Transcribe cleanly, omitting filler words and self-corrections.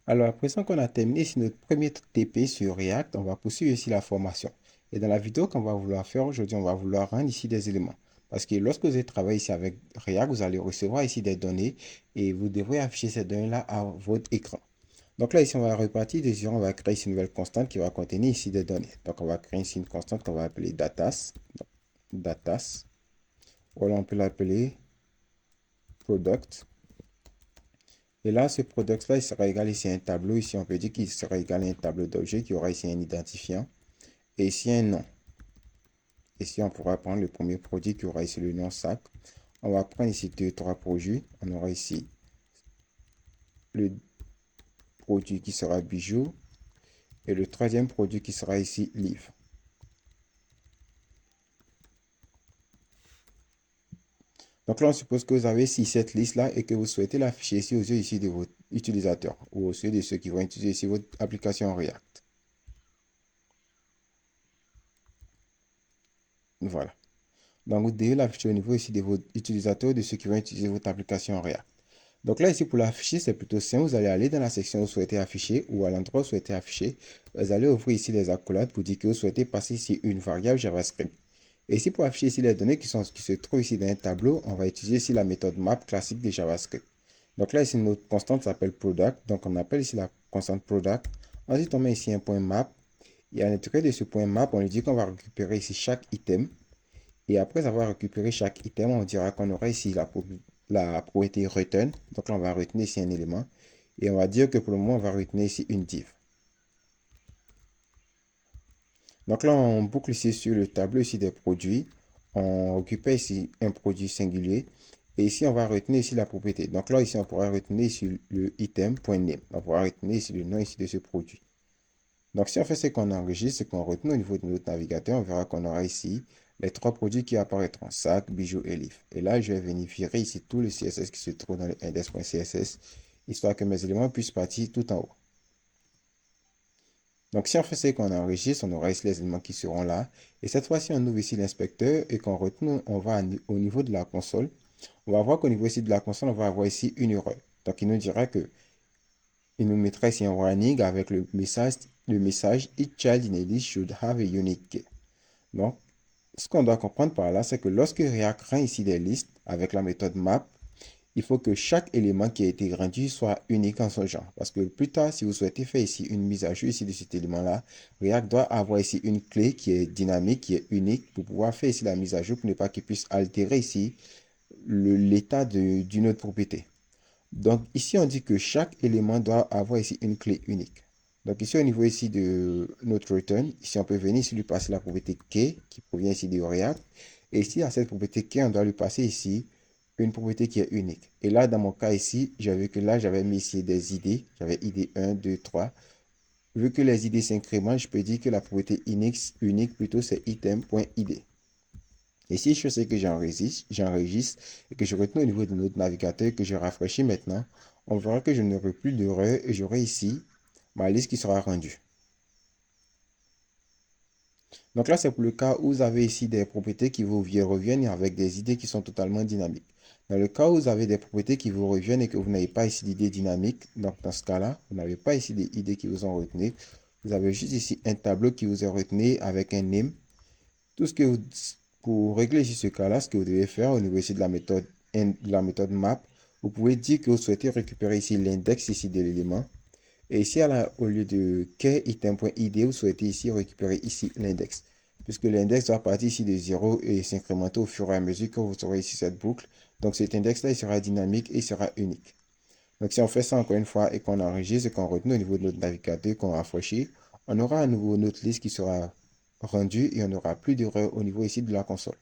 Alors, à présent qu'on a terminé ici notre premier TP sur React, on va poursuivre ici la formation. Et dans la vidéo qu'on va vouloir faire aujourd'hui, on va vouloir rendre ici des éléments. Parce que lorsque vous allez travailler ici avec React, vous allez recevoir ici des données et vous devrez afficher ces données-là à votre écran. Donc là, ici, on va repartir de zéro, on va créer ici une nouvelle constante qui va contenir ici des données. Donc, on va créer ici une constante qu'on va appeler datas. Datas. Ou alors, on peut l'appeler product. Et là, ce product-là, il sera égal ici à un tableau. Ici, on peut dire qu'il sera égal à un tableau d'objet qui aura ici un identifiant. Et ici, un nom. Ici, on pourra prendre le premier produit qui aura ici le nom sac. On va prendre ici deux, trois produits. On aura ici le produit qui sera bijou. Et le troisième produit qui sera ici livre. Donc là, on suppose que vous avez ici cette liste-là et que vous souhaitez l'afficher ici aux yeux ici de votre utilisateur ou aux yeux de ceux qui vont utiliser ici votre application React. Voilà. Donc, vous devez l'afficher au niveau ici de vos utilisateurs, de ceux qui vont utiliser votre application React. Donc là, ici, pour l'afficher, c'est plutôt simple. Vous allez aller dans la section où vous souhaitez afficher ou à l'endroit où vous souhaitez afficher. Vous allez ouvrir ici les accolades pour dire que vous souhaitez passer ici une variable JavaScript. Et ici, pour afficher ici les données qui se trouvent ici dans un tableau, on va utiliser ici la méthode map classique de JavaScript. Donc là, ici, notre constante s'appelle product. Donc, on appelle ici la constante product. Ensuite, on met ici un point map. Et à l'intérieur de ce point map, on lui dit qu'on va récupérer ici chaque item. Et après avoir récupéré chaque item, on dira qu'on aura ici la propriété return. Donc là, on va retenir ici un élément. Et on va dire que pour le moment, on va retenir ici une div. Donc là, on boucle ici sur le tableau ici des produits. On récupère ici un produit singulier. Et ici, on va retenir ici la propriété. Donc là, ici, on pourra retenir ici le item.name. On pourra retenir ici le nom ici de ce produit. Donc, si on fait ce qu'on enregistre, ce qu'on retient au niveau de notre navigateur, on verra qu'on aura ici les trois produits qui apparaîtront, sac, bijoux et livre. Et là, je vais vérifier ici tout le CSS qui se trouve dans le index.css, histoire que mes éléments puissent partir tout en haut. Donc, si on fait ce qu'on enregistre, on aura ici les éléments qui seront là. Et cette fois-ci, on ouvre ici l'inspecteur et qu'on retient, on va au niveau de la console. On va voir qu'au niveau ici de la console, on va avoir ici une erreur. Donc, il nous dira que il nous mettra ici un warning avec le message Each child in a list should have a unique key. Donc, ce qu'on doit comprendre par là, c'est que lorsque React rend ici des listes avec la méthode map, il faut que chaque élément qui a été rendu soit unique en son genre. Parce que plus tard, si vous souhaitez faire ici une mise à jour ici de cet élément-là, React doit avoir ici une clé qui est dynamique, qui est unique pour pouvoir faire ici la mise à jour pour ne pas qu'il puisse altérer ici l'état d'une autre propriété. Donc ici, on dit que chaque élément doit avoir ici une clé unique. Donc ici, au niveau ici de notre return, ici, on peut venir ici lui passer la propriété key qui provient ici de React. Et ici, à cette propriété key, on doit lui passer ici une propriété qui est unique. Et là, dans mon cas ici, j'avais que là, j'avais mis ici des idées. J'avais ID 1, 2, 3. Vu que les idées s'incrémentent, je peux dire que la propriété unique plutôt, c'est item.id. Et si je fais ce que j'enregistre et que je retourne au niveau de notre navigateur, que je rafraîchis maintenant, on verra que je n'aurai plus d'erreur et j'aurai ici ma liste qui sera rendue. Donc là, c'est pour le cas où vous avez ici des propriétés qui vous reviennent avec des idées qui sont totalement dynamiques. Dans le cas où vous avez des propriétés qui vous reviennent et que vous n'avez pas ici d'idées dynamiques, donc dans ce cas-là, vous n'avez pas ici des idées qui vous ont retenu. Vous avez juste ici un tableau qui vous est retenu avec un name. Tout ce que vous, pour régler ici ce cas-là, ce que vous devez faire au niveau ici de la méthode map, vous pouvez dire que vous souhaitez récupérer ici l'index ici de l'élément. Et ici, au lieu de key_item.id, vous souhaitez ici récupérer ici l'index. Puisque l'index doit partir ici de 0 et s'incrémenter au fur et à mesure que vous aurez ici cette boucle. Donc cet index-là, il sera dynamique et il sera unique. Donc si on fait ça encore une fois et qu'on enregistre et qu'on retient au niveau de notre navigateur, qu'on rafraîchit, on aura à nouveau notre liste qui sera rendue et on n'aura plus d'erreur au niveau ici de la console.